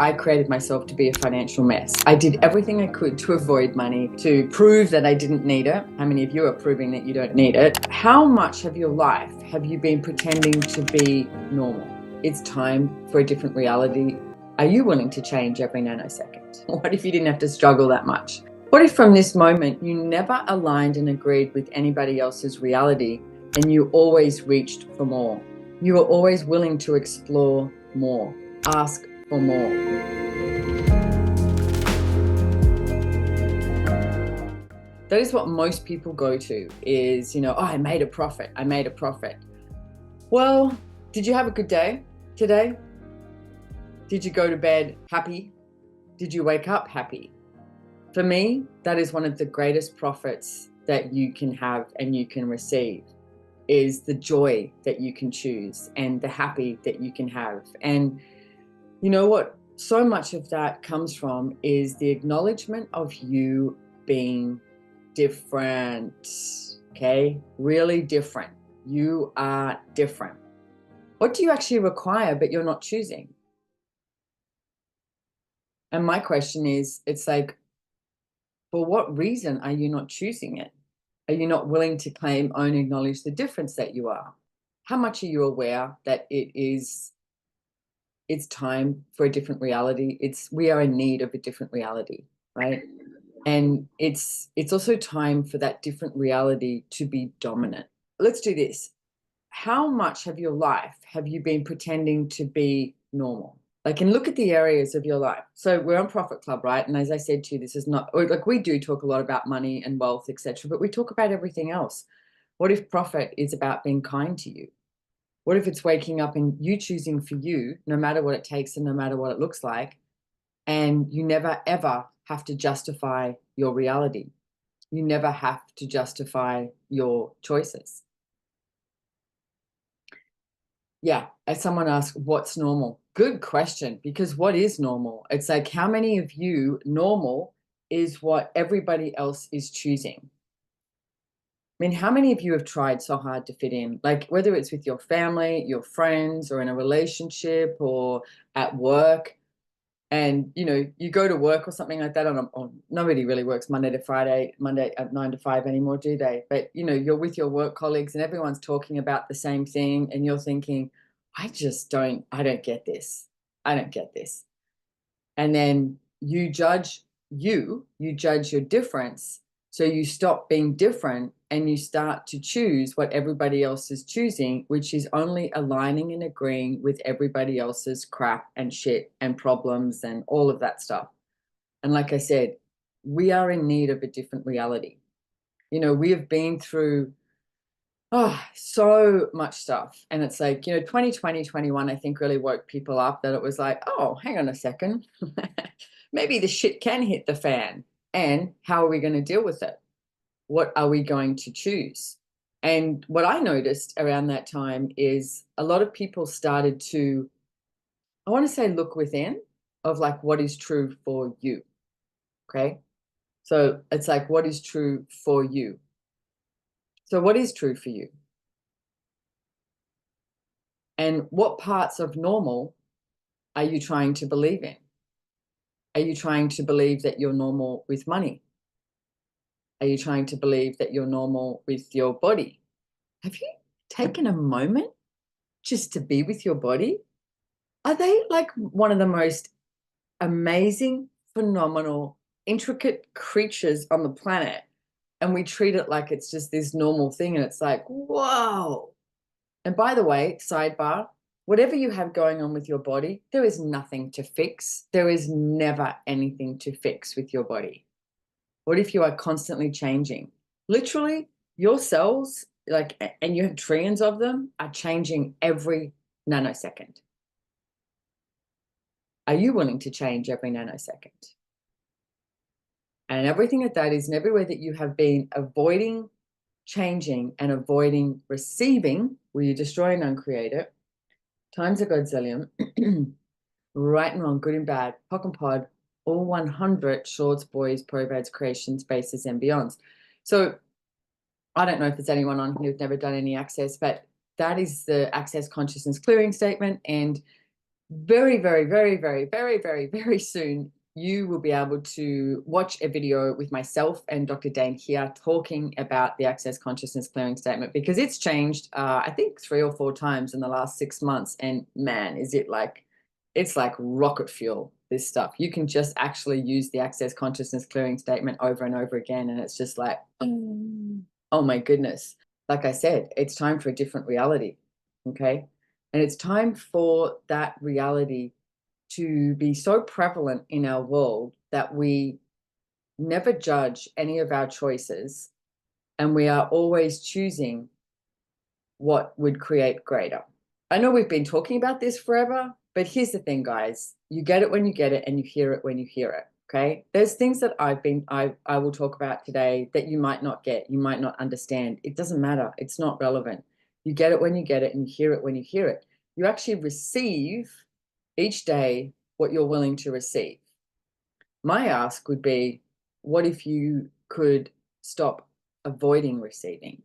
I created myself to be a financial mess. I did everything I could to avoid money, to prove that I didn't need it. How many of you are proving that you don't need it? How much of your life have you been pretending to be normal? It's time for a different reality. Are you willing to change every nanosecond? What if you didn't have to struggle that much? What if from this moment you never aligned and agreed with anybody else's reality and you always reached for more? You were always willing to explore more, ask for more. That is what most people go to is, oh, I made a profit. I made a profit. Well, did you have a good day today? Did you go to bed happy? Did you wake up happy? For me, that is one of the greatest profits that you can have and you can receive, is the joy that you can choose and the happy that you can have. And you know what so much of that comes from is the acknowledgement of you being different, okay? Really different. You are different. What do you actually require but you're not choosing? And my question is, it's like, for what reason are you not choosing it? Are you not willing to claim, own, acknowledge the difference that you are? How much are you aware that it's time for a different reality? We are in need of a different reality, right? And it's also time for that different reality to be dominant. Let's do this. How much of your life have you been pretending to be normal? And look at the areas of your life. So we're on Profit Club, right? And as I said to you, this is not like, we do talk a lot about money and wealth, etc., but we talk about everything else. What if profit is about being kind to you? What if it's waking up and you choosing for you, no matter what it takes and no matter what it looks like, and you never ever have to justify your reality? You never have to justify your choices. Yeah, as someone asked, what's normal? Good question, because what is normal? It's like, how many of you, normal is what everybody else is choosing? I mean, how many of you have tried so hard to fit in? Like, whether it's with your family, your friends, or in a relationship, or at work, and you go to work or something like that nobody really works Monday to Friday, Monday at 9 to 5 anymore, do they? But you're with your work colleagues and everyone's talking about the same thing and you're thinking, I don't get this. I don't get this. And then you judge your difference. So you stop being different and you start to choose what everybody else is choosing, which is only aligning and agreeing with everybody else's crap and shit and problems and all of that stuff. And like I said, we are in need of a different reality. We have been through so much stuff. And it's like, 2020, 21, I think really woke people up that it was like, oh, hang on a second. Maybe the shit can hit the fan. And how are we going to deal with it? What are we going to choose? And what I noticed around that time is a lot of people started to, I want to say, look within of like what is true for you. Okay. So it's like, what is true for you? So what is true for you? And what parts of normal are you trying to believe in? Are you trying to believe that you're normal with money? Are you trying to believe that you're normal with your body? Have you taken a moment just to be with your body? Are they like one of the most amazing, phenomenal, intricate creatures on the planet? And we treat it like it's just this normal thing. And it's like, whoa. And by the way, sidebar, whatever you have going on with your body, there is nothing to fix. There is never anything to fix with your body. What if you are constantly changing? Literally, your cells, and you have trillions of them, are changing every nanosecond. Are you willing to change every nanosecond? And everything that is, and everywhere that you have been avoiding changing and avoiding receiving, will you destroy and uncreate it? Times a godzillion, right and wrong, good and bad, POC and pod, all 100 shorts, boys, provads, creations, bases, and beyonds. So I don't know if there's anyone on here who's never done any access, but that is the Access Consciousness Clearing Statement. And very, very, very, very, very, very, very soon, you will be able to watch a video with myself and Dr. Dane here talking about the Access Consciousness Clearing Statement, because it's changed, I think 3 or 4 times in the last 6 months. And man, is it like, it's like rocket fuel, this stuff. You can just actually use the Access Consciousness Clearing Statement over and over again. And it's just like, oh my goodness. Like I said, it's time for a different reality. Okay. And it's time for that reality to be so prevalent in our world that we never judge any of our choices, and we are always choosing what would create greater. I know we've been talking about this forever, but here's the thing, guys. You get it when you get it, and you hear it when you hear it. Okay. There's things that I will talk about today that you might not get, you might not understand. It doesn't matter. It's not relevant. You get it when you get it, and you hear it when you hear it. You actually receive each day what you're willing to receive. My ask would be, what if you could stop avoiding receiving?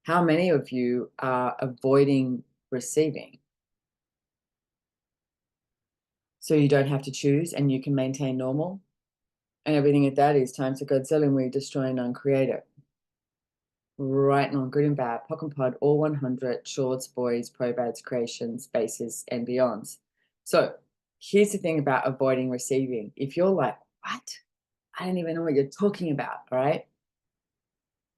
How many of you are avoiding receiving? So you don't have to choose and you can maintain normal? And everything at that is time to Godzilla, and we destroy and uncreate it. Right and wrong, good and bad, POC and POD, all 100, shorts, boys, probads, creations, spaces, and beyonds. So here's the thing about avoiding receiving. If you're like, what? I don't even know what you're talking about, right?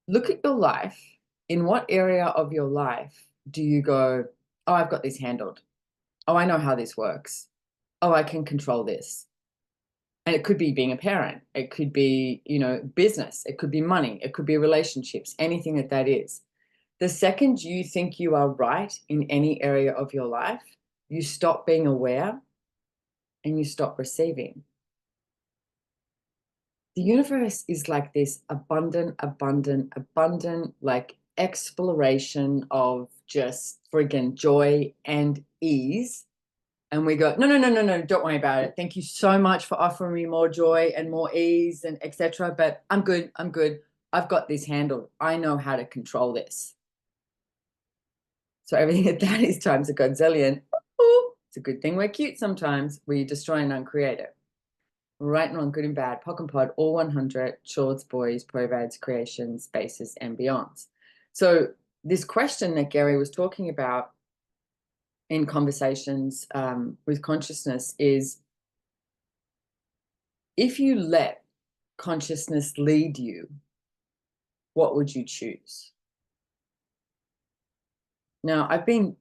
Look at your life. In what area of your life do you go, oh, I've got this handled. Oh, I know how this works. Oh, I can control this. And it could be being a parent. It could be, business. It could be money. It could be relationships, anything that is. The second you think you are right in any area of your life, you stop being aware and you stop receiving. The universe is like this abundant, like exploration of just friggin' joy and ease. And we go, no, no, no, no, no, don't worry about it. Thank you so much for offering me more joy and more ease and etc. But I'm good. I'm good. I've got this handled. I know how to control this. So everything at that is times a godzillion. Ooh, it's a good thing we're cute sometimes. We destroy and uncreate it. Right and wrong, good and bad, POC and POD, all 100, shorts, boys, probads, creations, spaces, and beyonds. So this question that Gary was talking about in conversations with consciousness is, if you let consciousness lead you, what would you choose? Now, I've been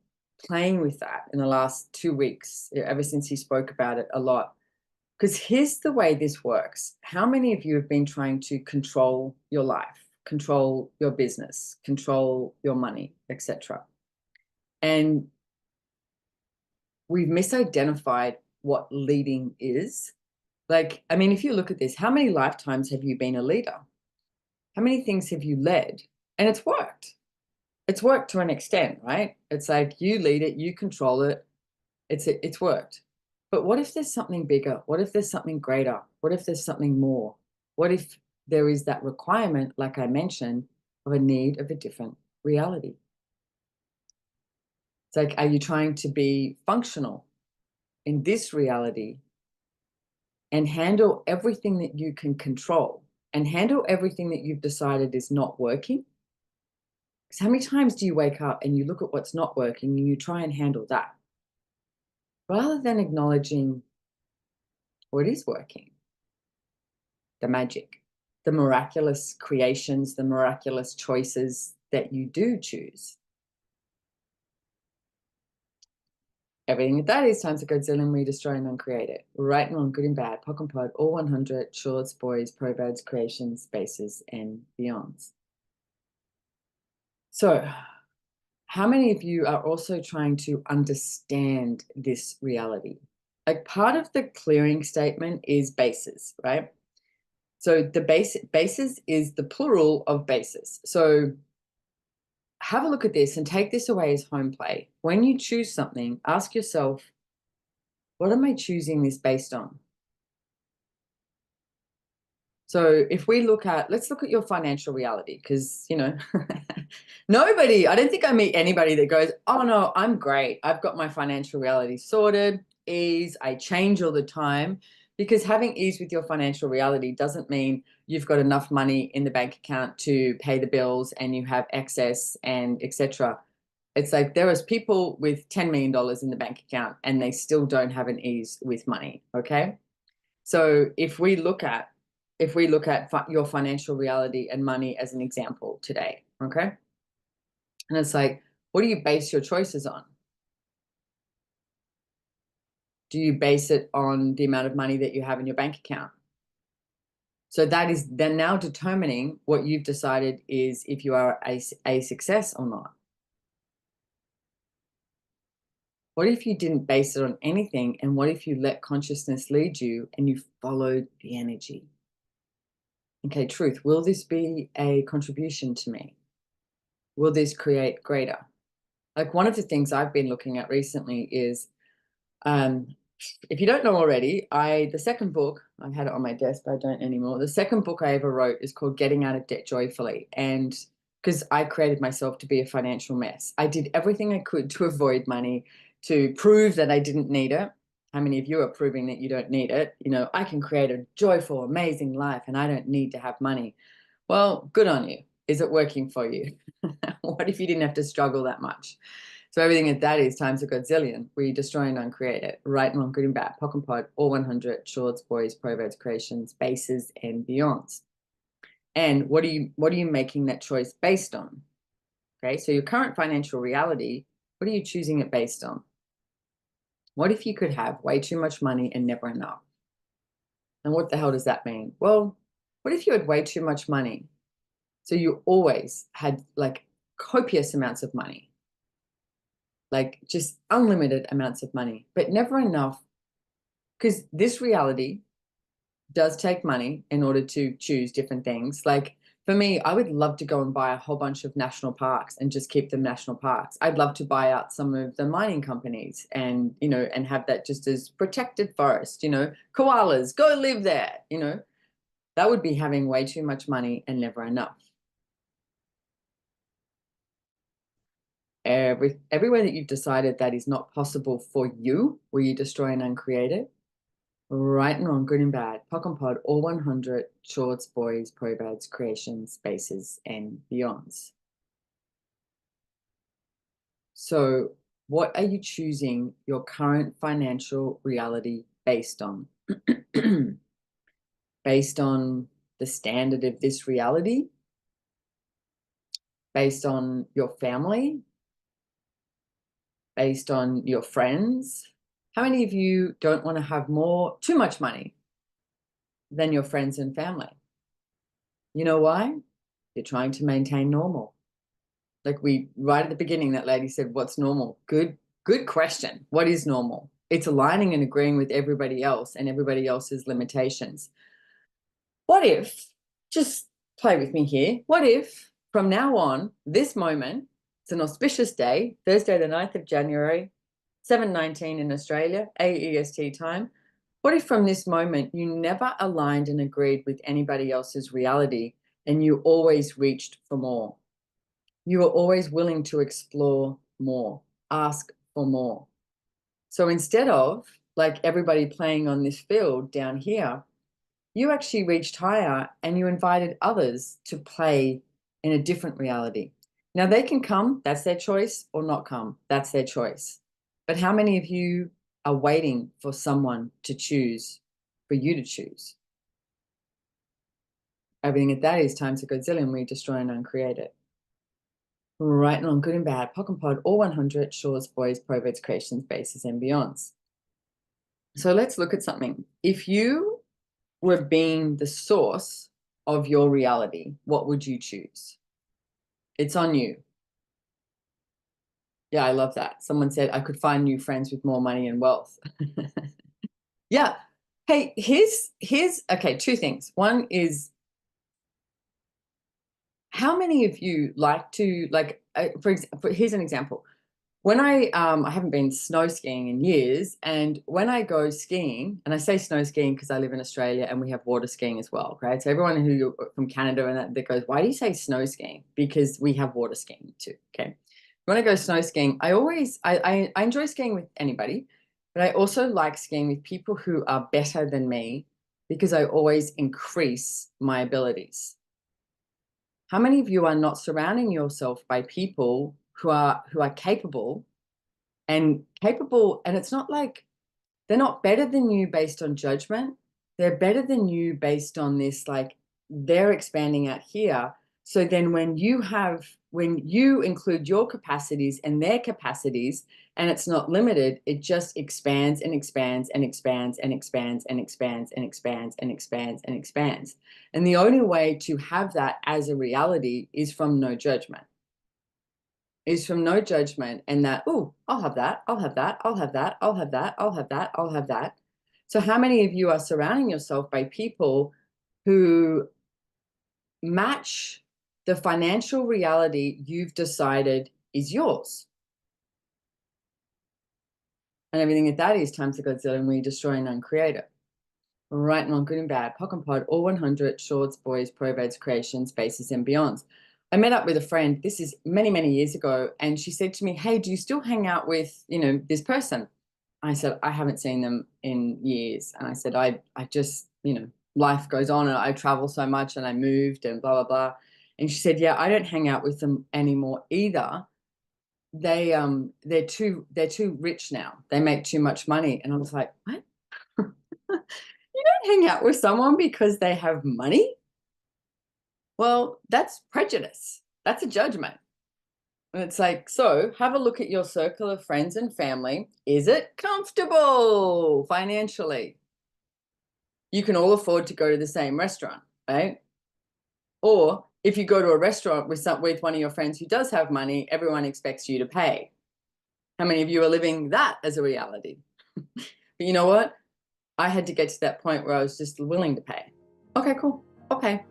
playing with that in the last 2 weeks, ever since he spoke about it a lot. Because here's the way this works. How many of you have been trying to control your life, control your business, control your money, etc.? And we've misidentified what leading is. Like, I mean, if you look at this, how many lifetimes have you been a leader? How many things have you led? And it's worked. It's worked to an extent, right? It's like you lead it, you control it. It's worked. But what if there's something bigger? What if there's something greater? What if there's something more? What if there is that requirement, like I mentioned, of a need of a different reality? It's like, are you trying to be functional in this reality and handle everything that you can control and handle everything that you've decided is not working? Because how many times do you wake up and you look at what's not working and you try and handle that, rather than acknowledging what is working? The magic, the miraculous creations, the miraculous choices that you do choose. Everything that is times a Godzilla, and we destroy and uncreate it. Right and wrong, good and bad, POC and POD, all 100, shorts, boys, probads, creations, spaces, and beyonds. So, how many of you are also trying to understand this reality? Like, part of the clearing statement is bases, right? So the bases is the plural of bases. So have a look at this and take this away as home play. When you choose something, ask yourself, what am I choosing this based on? So if we look at, let's look at your financial reality, because, you know, nobody, I don't think I meet anybody that goes, oh no, I'm great. I've got my financial reality sorted, ease, I change all the time. Because having ease with your financial reality doesn't mean you've got enough money in the bank account to pay the bills and you have excess and etc. It's like there is people with $10 million in the bank account and they still don't have an ease with money. Okay. So if we look at your financial reality and money as an example today, okay? And it's like, what do you base your choices on? Do you base it on the amount of money that you have in your bank account? So that is then now determining what you've decided is if you are a success or not. What if you didn't base it on anything? And what if you let consciousness lead you and you followed the energy? Okay, truth, will this be a contribution to me? Will this create greater? Like one of the things I've been looking at recently is, um, if you don't know already, the second book, I had it on my desk, but I don't anymore. The second book I ever wrote is called Getting Out of Debt Joyfully. And because I created myself to be a financial mess, I did everything I could to avoid money, to prove that I didn't need it. How many of you are proving that you don't need it? You know, I can create a joyful, amazing life and I don't need to have money. Well, good on you. Is it working for you? What if you didn't have to struggle that much? So everything that is times a godzillion. We destroy and uncreate it. Right and wrong, good and bad, POC and POD, all 100, shorts, boys, proverbs, creations, bases, and beyonds. And what are you making that choice based on? Okay, so your current financial reality, what are you choosing it based on? What if you could have way too much money and never enough? And what the hell does that mean? Well, what if you had way too much money? So you always had like copious amounts of money, like just unlimited amounts of money, but never enough. Because this reality does take money in order to choose different things. Like for me, I would love to go and buy a whole bunch of national parks and just keep them national parks. I'd love to buy out some of the mining companies and, you know, and have that just as protected forest, you know, koalas, go live there, you know. That would be having way too much money and never enough. Everywhere that you've decided that is not possible for you, will you destroy and uncreate it? Right and wrong, good and bad, POC and POD, all 100, shorts, boys, probads, creations, spaces, and beyonds. So what are you choosing your current financial reality based on? Based on the standard of this reality? Based on your family? Based on your friends? How many of you don't want to have too much money than your friends and family? You know why? You're trying to maintain normal. Like right at the beginning, that lady said, what's normal? Good question. What is normal? It's aligning and agreeing with everybody else and everybody else's limitations. What if, just play with me here, what if from now on, this moment, it's an auspicious day, Thursday the 9th of January, 7:19 in Australia, AEST time. What if from this moment you never aligned and agreed with anybody else's reality and you always reached for more? You were always willing to explore more, ask for more. So instead of like everybody playing on this field down here, you actually reached higher and you invited others to play in a different reality. Now they can come, that's their choice, or not come, that's their choice. But how many of you are waiting for someone to choose, for you to choose? Everything at that is times a godzillion, we destroy and uncreate it. Right and wrong, good and bad, POC and POD, all 100, shorts, boys, proverbs, creations, bases, and beyonds. So let's look at something. If you were being the source of your reality, what would you choose? It's on you. Yeah, I love that. Someone said I could find new friends with more money and wealth. Yeah. Hey, here's okay, two things. One is, how many of you like to, like, for example, here's an example. When I haven't been snow skiing in years, and when I go skiing, and I say snow skiing because I live in Australia and we have water skiing as well, right? So everyone who from Canada and that goes, why do you say snow skiing? Because we have water skiing too. Okay. When I go snow skiing, I enjoy skiing with anybody, but I also like skiing with people who are better than me because I always increase my abilities. How many of you are not surrounding yourself by people who are capable, and it's not like they're not better than you based on judgment. They're better than you based on this, like they're expanding out here. So then when you include your capacities and their capacities, and it's not limited, it just expands and expands and expands and expands and expands and expands and expands and expands. And the only way to have that as a reality is from no judgment. And that, oh, I'll have that, I'll have that, I'll have that, I'll have that, I'll have that, I'll have that. So how many of you are surrounding yourself by people who match the financial reality you've decided is yours? And everything that is times the Godzilla, and we destroy and uncreate it. Right and wrong, good and bad, POC and POD, all 100, shorts, boys, proverbs, creations, spaces, and beyonds. I met up with a friend, this is many, many years ago, and she said to me, hey, do you still hang out with, this person? I said, I haven't seen them in years. And I said, I just, life goes on and I travel so much and I moved and blah, blah, blah. And she said, yeah, I don't hang out with them anymore either. They're too rich now. They make too much money. And I was like, what? You don't hang out with someone because they have money? Well, that's prejudice. That's a judgment. And it's like, so have a look at your circle of friends and family. Is it comfortable financially? You can all afford to go to the same restaurant, right? Or if you go to a restaurant with one of your friends who does have money, everyone expects you to pay. How many of you are living that as a reality? But you know what? I had to get to that point where I was just willing to pay. Okay, cool. Okay.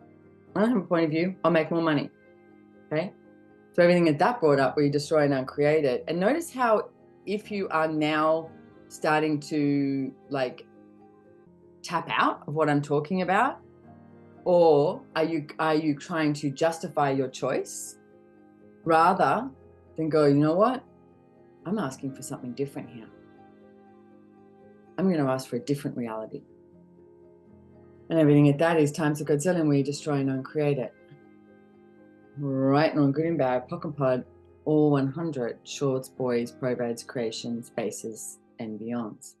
I don't have a point of view. I'll make more money. Okay. So everything that brought up, we destroy and uncreate it. And notice how if you are now starting to like tap out of what I'm talking about, or are you trying to justify your choice rather than go, you know what? I'm asking for something different here. I'm going to ask for a different reality. And everything that is times of Godzilla, and we destroy and uncreate it. Right and wrong, good and bad, POC and POD, all 100, shorts, boys, proverbs, creations, spaces, and beyonds.